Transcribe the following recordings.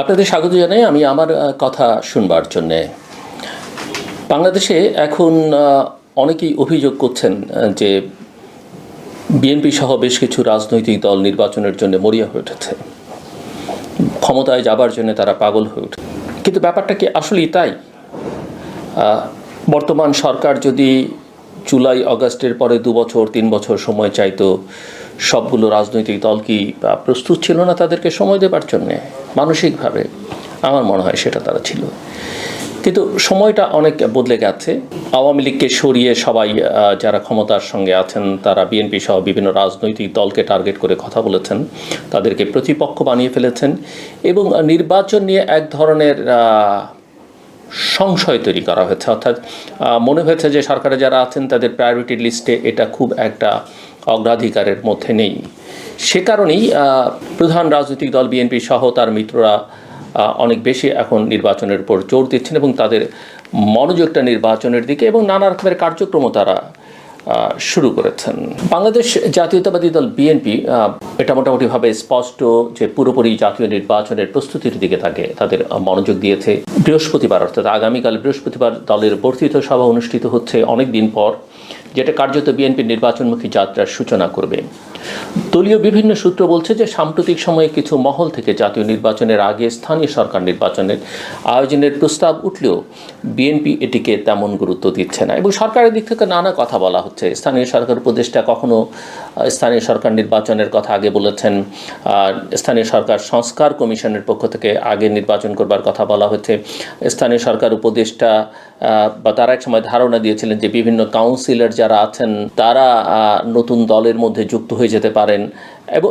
আপনাদের স্বাগত জানাই। আমি আমার কথা শুনবার জন্যে। বাংলাদেশে এখন অনেকেই অভিযোগ করছেন যে বিএনপি সহ বেশ কিছু রাজনৈতিক দল নির্বাচনের জন্য মরিয়া হয়ে উঠেছে, ক্ষমতায় যাবার জন্য তারা পাগল হয়ে উঠে। কিন্তু ব্যাপারটা কি আসলেই তাই? বর্তমান সরকার যদি জুলাই আগস্টের পরে 2 বছর 3 বছর সময় চাইতো, সবগুলো রাজনৈতিক দল কি প্রস্তুত ছিল না তাদেরকে সময় দেবার জন্যে? মানসিকভাবে আমার মনে হয় সেটা তারা ছিল। কিন্তু সময়টা অনেক বদলে গেছে। আওয়ামী লীগকে সরিয়ে সবাই যারা ক্ষমতার সঙ্গে আছেন তারা বিএনপি সহ বিভিন্ন রাজনৈতিক দলকে টার্গেট করে কথা বলেছেন, তাদেরকে প্রতিপক্ষ বানিয়ে ফেলেছেন এবং নির্বাচন নিয়ে এক ধরনের সংশয় তৈরি করা হয়েছে। অর্থাৎ মনে হয়েছে যে সরকারে যারা আছেন তাদের প্রায়োরিটি লিস্টে এটা খুব একটা অগ্রাধিকারের মধ্যে নেই। সে কারণেই প্রধান রাজনৈতিক দল বিএনপি সহ তার মিত্ররা অনেক বেশি এখন নির্বাচনের উপর জোর দিচ্ছেন এবং তাদের মনোযোগটা নির্বাচনের দিকে এবং নানা রকমের কার্যক্রমও তারা শুরু করেছেন। বাংলাদেশ জাতীয়তাবাদী দল বিএনপি এটা মোটামুটিভাবে স্পষ্ট যে পুরোপুরি জাতীয় নির্বাচনের প্রস্তুতির দিকে তাদের মনোযোগ দিয়েছে। বৃহস্পতিবার অর্থাৎ আগামীকাল বৃহস্পতিবার দলের বর্ধিত সভা অনুষ্ঠিত হচ্ছে অনেক দিন পর, যেটা কার্যত বিএনপির নির্বাচনমুখী যাত্রার সূচনা করবে। দলীয় বিভিন্ন সূত্র বলছে যে সাম্প্রতিক সময়ে কিছু মহল থেকে জাতীয় নির্বাচনের আগে স্থানীয় সরকার নির্বাচনের আয়োজনের প্রস্তাব উঠলেও বিএনপি এটিকে তেমন গুরুত্ব দিচ্ছে না এবং সরকারের দিক থেকে নানা কথা বলা হচ্ছে। স্থানীয় সরকার উপদেষ্টা কখনো স্থানীয় সরকার নির্বাচনের কথা আগে বলেছেন, স্থানীয় সরকার সংস্কার কমিশনের পক্ষ থেকে আগে নির্বাচন করবার কথা বলা হচ্ছে। স্থানীয় সরকার উপদেষ্টা বা তারা এক সময় ধারণা দিয়েছিলেন যে বিভিন্ন কাউন্সিলর যারা আছেন তারা নতুন দলের মধ্যে যুক্ত হয়ে যেতে পারেন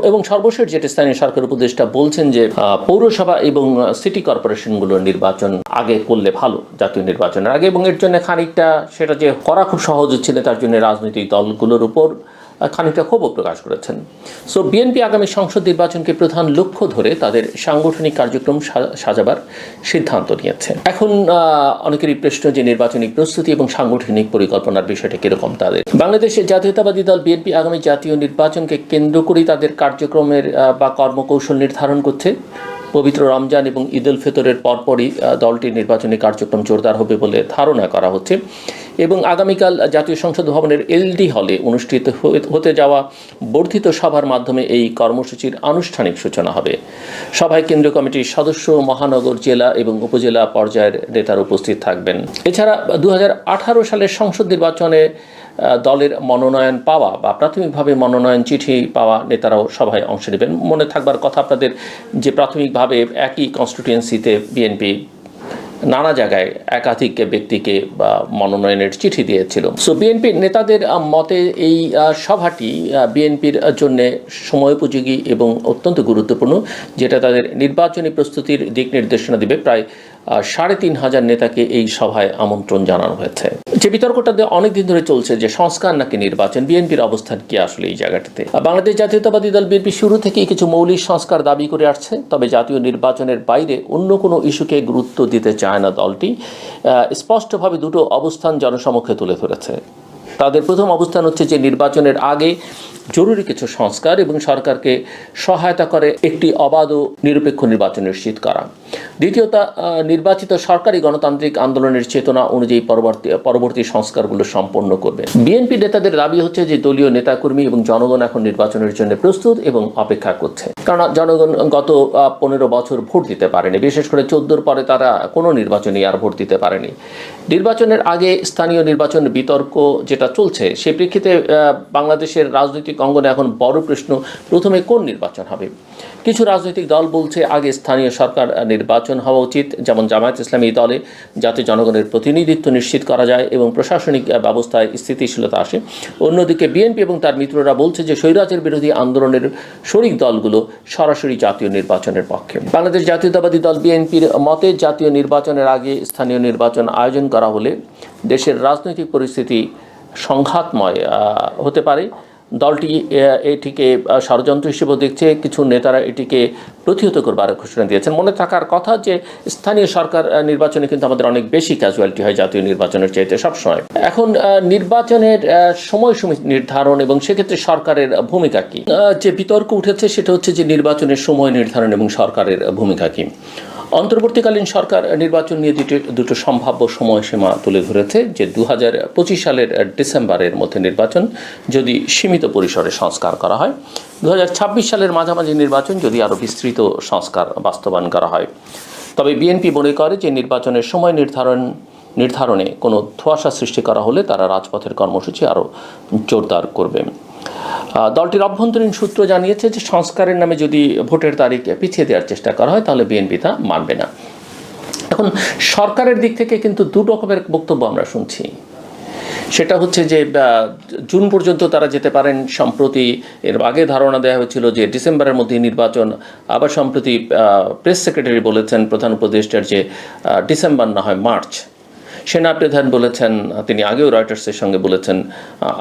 এবং সর্বশেষ যেটা স্থানীয় সরকার উপদেষ্টা বলছেন যে পৌরসভা এবং সিটি কর্পোরেশনগুলোর নির্বাচন আগে করলে ভালো জাতীয় নির্বাচনের আগে, এবং এর জন্য খানিকটা সেটা যে করা খুব সহজ হচ্ছিল তার জন্য রাজনৈতিক দলগুলোর উপর খানিকটা ক্ষোভও প্রকাশ করেছেন। সো বিএনপি আগামী সংসদ নির্বাচনকে প্রধান লক্ষ্য ধরে তাদের সাংগঠনিক কার্যক্রম সাজাবার সিদ্ধান্ত নিয়েছে। এখন অনেকেরই প্রশ্ন যে নির্বাচনী প্রস্তুতি এবং সাংগঠনিক পরিকল্পনার বিষয়টা কীরকম তাদের। বাংলাদেশের জাতীয়তাবাদী দল বিএনপি আগামী জাতীয় নির্বাচনকে কেন্দ্র করেই তাদের কার্যক্রমের বা কর্মকৌশল নির্ধারণ করছে। পবিত্র রমজান এবং ঈদ উল ফিতরের পরপরই দলটির নির্বাচনী কার্যক্রম জোরদার হবে বলে ধারণা করা হচ্ছে এবং আগামীকাল জাতীয় সংসদ ভবনের এলডি হলে অনুষ্ঠিত হতে যাওয়া বর্ধিত সভার মাধ্যমে এই কর্মসূচির আনুষ্ঠানিক সূচনা হবে। সভায় কেন্দ্রীয় কমিটির সদস্য, মহানগর, জেলা এবং উপজেলা পর্যায়ের নেতারা উপস্থিত থাকবেন। এছাড়া 2018 সালের সংসদ নির্বাচনে দলের মনোনয়ন পাওয়া বা প্রাথমিকভাবে মনোনয়ন চিঠি পাওয়া নেতারাও সভায় অংশ নেবেন। মনে থাকবার কথা আপনাদের যে প্রাথমিকভাবে একই কনস্টিটিউয়েন্সিতে বিএনপি নানা জায়গায় একাধিক ব্যক্তিকে বা মনোনয়নের চিঠি দিয়েছিল। সো বিএনপির নেতাদের মতে এই সভাটি বিএনপির জন্য সময়োপযোগী এবং অত্যন্ত গুরুত্বপূর্ণ, যেটা তাদের নির্বাচনী প্রস্তুতির দিক নির্দেশনা দেবে। প্রায় 3,500 নেতাকে এই সভায় আমন্ত্রণ জানানো হয়েছে। যে বিতর্কটা অনেক দিন ধরে চলছে যে সংস্কার নাকি নির্বাচন, বিএনপির অবস্থান কি আসলে এই জায়গাটাতে। বাংলাদেশ জাতীয়তাবাদী দল বিএনপি শুরু থেকেই কিছু মৌলিক সংস্কার দাবি করে আসছে, তবে জাতীয় নির্বাচনের বাইরে অন্য কোনো ইস্যুকে গুরুত্ব দিতে চায় না দলটি। স্পষ্টভাবে দুটো অবস্থান জনসমক্ষে তুলে ধরেছে। তাদের প্রথম অবস্থান হচ্ছে যে নির্বাচনের আগে জরুরি কিছু সংস্কার এবং সরকারকে সহায়তা করে একটি অবাধ ও নিরপেক্ষ নির্বাচন নিশ্চিত করা। দ্বিতীয়ত, নির্বাচিত সরকারি গণতান্ত্রিক আন্দোলনের চেতনা অনুযায়ী পরবর্তী সংস্কারগুলো সম্পন্ন করবে। বিএনপি নেতাদের দাবি হচ্ছে যে দলীয় নেতাকর্মী এবং জনগণ এখন নির্বাচনের জন্য প্রস্তুত এবং অপেক্ষা করছে, কারণ জনগণ গত 15 বছর ভোট দিতে পারেনি, বিশেষ করে 14 পরে তারা কোনো নির্বাচনে আর ভোট দিতে পারেনি। নির্বাচনের আগে স্থানীয় নির্বাচন বিতর্ক যেটা চলছে, সে প্রেক্ষিতে বাংলাদেশের রাজনৈতিক অঙ্গনে এখন বড় প্রশ্ন প্রথমে কোন নির্বাচন হবে। কিছু রাজনৈতিক দল বলছে আগে স্থানীয় সরকার নির্বাচন হওয়া উচিত, যেমন জামায়াত ইসলামী দলে, যাতে জনগণের প্রতিনিধিত্ব নিশ্চিত করা যায় এবং প্রশাসনিক ব্যবস্থায় স্থিতিশীলতা আসে। অন্যদিকে বিএনপি এবং তার মিত্ররা বলছে যে স্বৈরাচার বিরোধী আন্দোলনের শরিক দলগুলো সরাসরি জাতীয় নির্বাচনের পক্ষে। বাংলাদেশ জাতীয়তাবাদী দল বিএনপির মতে জাতীয় নির্বাচনের আগে স্থানীয় নির্বাচন আয়োজন করা হলে দেশের রাজনৈতিক পরিস্থিতি সংঘাতময় হতে পারে। দলটি এটিকে ষড়যন্ত্র হিসেবে দেখছে। কিছু নেতারা এটিকে প্রতিহত করবার ঘোষণা দিয়েছেন। মনে থাকার কথা যে স্থানীয় সরকার নির্বাচনে কিন্তু আমাদের অনেক বেশি ক্যাজুয়ালিটি হয় জাতীয় নির্বাচনের চাইতে সবসময়। এখন নির্বাচনের সময়সীমা নির্ধারণ এবং সেক্ষেত্রে সরকারের ভূমিকা কী, যে বিতর্ক উঠেছে সেটা হচ্ছে যে নির্বাচনের সময় নির্ধারণ এবং সরকারের ভূমিকা কী। অন্তর্বর্তীকালীন সরকার নির্বাচন নিয়ে দুটো সম্ভাব্য সময়সীমা তুলে ধরেছে, যে 2025 সালের ডিসেম্বরের মধ্যে নির্বাচন যদি সীমিত পরিসরে সংস্কার করা হয়, 2026 সালের মাঝামাঝি নির্বাচন যদি আরও বিস্তৃত সংস্কার বাস্তবায়ন করা হয়। তবে বিএনপি মনে করে যে নির্বাচনের সময় নির্ধারণে কোনো ধোঁয়াশা সৃষ্টি করা হলে তারা রাজপথের কর্মসূচি আরও জোরদার করবে। দলটির অভ্যন্তরীণ সূত্র জানিয়েছে যে সংস্কারের নামে যদি ভোটের তারিখ পিছিয়ে দেওয়ার চেষ্টা করা হয় তাহলে বিএনপি তা মানবে না। এখন সরকারের দিক থেকে কিন্তু দু রকমের বক্তব্য আমরা শুনছি। সেটা হচ্ছে যে জুন পর্যন্ত তারা যেতে পারেন, সম্প্রতি এর আগে ধারণা দেওয়া হয়েছিল যে ডিসেম্বরের মধ্যে নির্বাচন, আবার সম্প্রতি প্রেস সেক্রেটারি বলেছেন প্রধান উপদেষ্টার যে ডিসেম্বর না হয় মার্চ। সেনাপ্রধান বলেছেন, তিনি আগেও রয়টার্সের সঙ্গে বলেছেন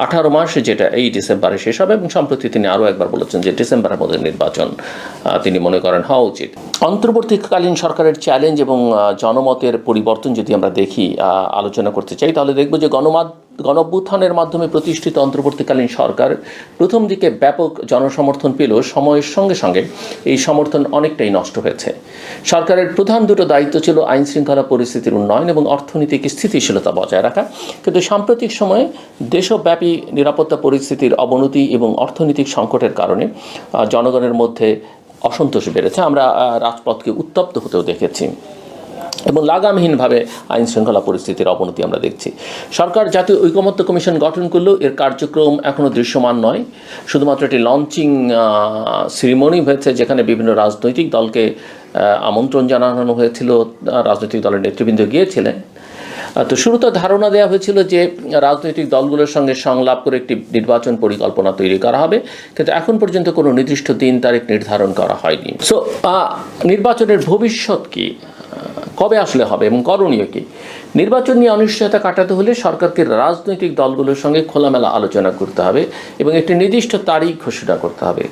18 মাস, যেটা এই ডিসেম্বরে শেষ হবে, এবং সম্প্রতি তিনি আরও একবার বলেছেন যে ডিসেম্বরের মধ্যে নির্বাচন তিনি মনে করেন হওয়া উচিত। অন্তর্বর্তীকালীন সরকারের চ্যালেঞ্জ এবং জনমতের পরিবর্তন যদি আমরা দেখি, আলোচনা করতে চাই, তাহলে দেখব যে গণঅভ্যুত্থানের মাধ্যমে প্রতিষ্ঠিত অন্তর্বর্তীকালীন সরকার প্রথম দিকে ব্যাপক জনসমর্থন পেলেও সময়ের সঙ্গে সঙ্গে এই সমর্থন অনেকটাই নষ্ট হয়েছে। সরকারের প্রধান দুটো দায়িত্ব ছিল আইন শৃঙ্খলা পরিস্থিতির উন্নয়ন এবং অর্থনৈতিক স্থিতিশীলতা বজায় রাখা, কিন্তু সাম্প্রতিক সময়ে দেশব্যাপী নিরাপত্তা পরিস্থিতির অবনতি এবং অর্থনৈতিক সংকটের কারণে জনগণের মধ্যে অসন্তোষ বেড়েছে। আমরা রাজপথকে উত্তপ্ত হতেও দেখেছি এবং লাগামহীনভাবে আইন শৃঙ্খলা পরিস্থিতির অবনতি আমরা দেখছি। সরকার জাতীয় ঐকমত্য কমিশন গঠন করলেও এর কার্যক্রম এখনও দৃশ্যমান নয়। শুধুমাত্র একটি লঞ্চিং সেরিমনি হয়েছে, যেখানে বিভিন্ন রাজনৈতিক দলকে আমন্ত্রণ জানানো হয়েছিল, রাজনৈতিক দলের নেতৃবৃন্দ গিয়েছিলেন। তো শুরুতে ধারণা দেওয়া হয়েছিল যে রাজনৈতিক দলগুলোর সঙ্গে সংলাপ করে একটি নির্বাচন পরিকল্পনা তৈরি করা হবে, কিন্তু এখন পর্যন্ত কোনো নির্দিষ্ট দিন তারিখ নির্ধারণ করা হয়নি। সো নির্বাচনের ভবিষ্যৎ কি, কবে আসলে হবে এবং করণীয় কি? নির্বাচন নিয়ে অনিশ্চয়তা কাটাতে হলে সরকারকে রাজনৈতিক দলগুলোর সঙ্গে খোলামেলা আলোচনা করতে হবে এবং একটি নির্দিষ্ট তারিখ ঘোষণা করতে হবে।